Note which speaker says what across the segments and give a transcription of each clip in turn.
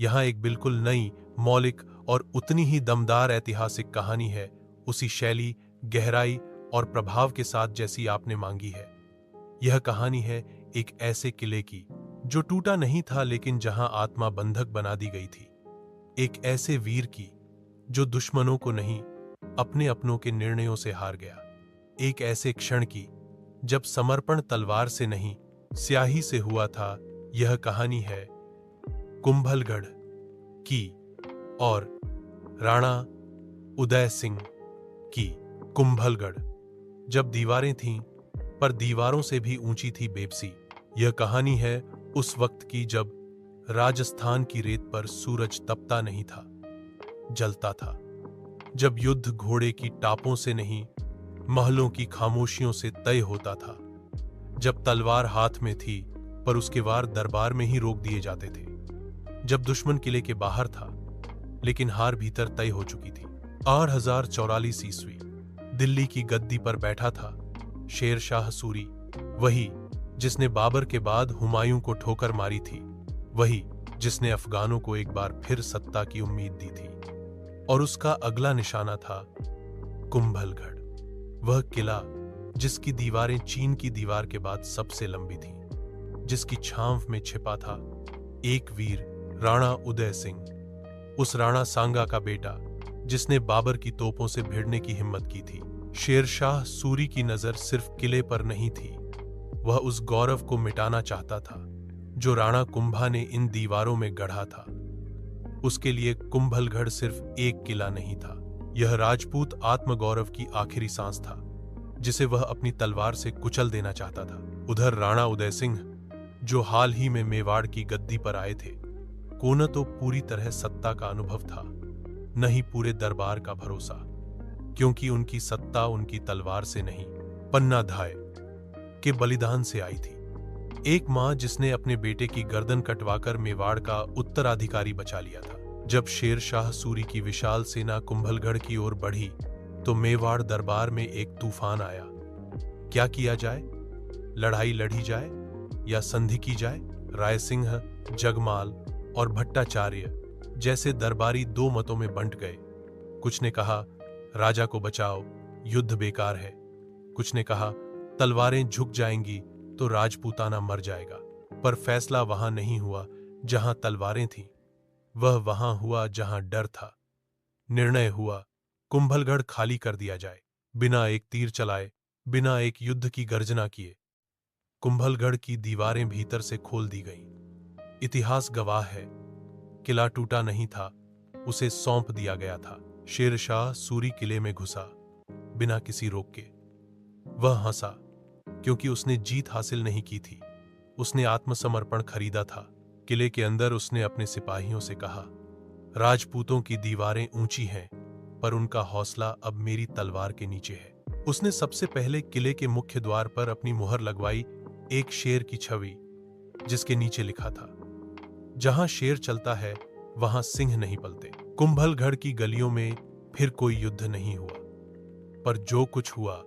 Speaker 1: यहाँ एक बिल्कुल नई, मौलिक और उतनी ही दमदार ऐतिहासिक कहानी है, उसी शैली, गहराई और प्रभाव के साथ जैसी आपने मांगी है। यह कहानी है एक ऐसे किले की जो टूटा नहीं था लेकिन जहां आत्मा बंधक बना दी गई थी। एक ऐसे वीर की जो दुश्मनों को नहीं, अपने अपनों के निर्णयों से हार गया। एक ऐसे क्षण की जब समर्पण तलवार से नहीं, स्याही से हुआ था। यह कहानी है कुंभलगढ़ की और राणा उदय सिंह की। कुंभलगढ़ जब दीवारें थीं, पर दीवारों से भी ऊंची थी बेबसी। यह कहानी है उस वक्त की जब राजस्थान की रेत पर सूरज तपता नहीं था, जलता था। जब युद्ध घोड़े की टापों से नहीं, महलों की खामोशियों से तय होता था। जब तलवार हाथ में थी, पर उसके वार दरबार में ही रोक दिए जाते थे। जब दुश्मन किले के बाहर था, लेकिन हार भीतर तय हो चुकी थी। 8044 ईस्वी दिल्ली की गद्दी पर बैठा था शेर शाह सूरी, वही जिसने बाबर के बाद हुमायूं को ठोकर मारी थी, वही जिसने अफगानों को एक बार फिर सत्ता की उम्मीद दी थी। और उसका अगला निशाना था कुंभलगढ़, वह किला जिसकी दीवारें चीन की दीवार के बाद सबसे लंबी थीं, जिसकी छांव में छिपा था एक वीर, राणा उदय सिंह। उस राणा सांगा का बेटा जिसने बाबर की तोपों से भिड़ने की हिम्मत की थी। शेरशाह सूरी की नजर सिर्फ किले पर नहीं थी, वह उस गौरव को मिटाना चाहता था जो राणा कुंभा ने इन दीवारों में गढ़ा था। उसके लिए कुंभलगढ़ सिर्फ एक किला नहीं था, यह राजपूत आत्मगौरव की आखिरी सांस था, जिसे वह अपनी तलवार से कुचल देना चाहता था। उधर राणा उदय सिंह, जो हाल ही में मेवाड़ की गद्दी पर आए थे, को न तो पूरी तरह सत्ता का अनुभव था, न ही पूरे दरबार का भरोसा, क्योंकि उनकी सत्ता उनकी तलवार से नहीं, पन्ना धाय के बलिदान से आई थी। एक मां जिसने अपने बेटे की गर्दन कटवाकर मेवाड़ का उत्तराधिकारी बचा लिया था। जब शेर शाह सूरी की विशाल सेना कुंभलगढ़ की ओर बढ़ी, तो मेवाड़ दरबार में एक तूफान आया। क्या किया जाए? लड़ाई लड़ी जाए या संधि की जाए? रायसिंह, जगमाल और भट्टाचार्य जैसे दरबारी दो मतों में बंट गए। कुछ ने कहा राजा को बचाओ, युद्ध बेकार है। कुछ ने कहा तलवारें झुक जाएंगी तो राजपूताना मर जाएगा। पर फैसला वहां नहीं हुआ जहां तलवारें थीं, वह वहां हुआ जहां डर था। निर्णय हुआ कुंभलगढ़ खाली कर दिया जाए, बिना एक तीर चलाए, बिना एक युद्ध की गर्जना किए। कुंभलगढ़ की दीवारें भीतर से खोल दी गईं। इतिहास गवाह है, किला टूटा नहीं था, उसे सौंप दिया गया था। शेरशाह सूरी किले में घुसा बिना किसी रोक के। वह हंसा क्योंकि उसने जीत हासिल नहीं की थी, उसने आत्मसमर्पण खरीदा था। किले के अंदर उसने अपने सिपाहियों से कहा, राजपूतों की दीवारें ऊंची हैं, पर उनका हौसला अब मेरी तलवार के नीचे है। उसने सबसे पहले किले के मुख्य द्वार पर अपनी मुहर लगवाई, एक शेर की छवि, जिसके नीचे लिखा था, जहां शेर चलता है वहां सिंह नहीं पलते। कुंभलगढ़ की गलियों में फिर कोई युद्ध नहीं हुआ, पर जो कुछ हुआ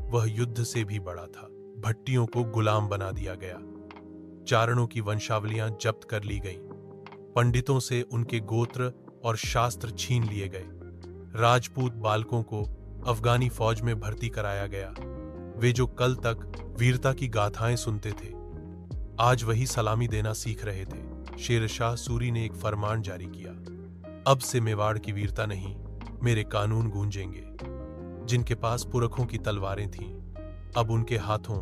Speaker 1: वह युद्ध से भी बड़ा था। भट्टियों को गुलाम बना दिया गया, चारणों की वंशावलियां जब्त कर ली गईं, पंडितों से उनके गोत्र और शास्त्र छीन लिए गए, राजपूत बालकों को अफगानी फौज में भर्ती कराया गया। वे जो कल तक वीरता की गाथाएं सुनते थे, आज वही सलामी देना सीख रहे थे। शेरशाह सूरी ने एक फरमान जारी किया, अब से मेवाड़ की वीरता नहीं, मेरे कानून गूंजेंगे। जिनके पास पुरखों की तलवारें थीं, अब उनके हाथों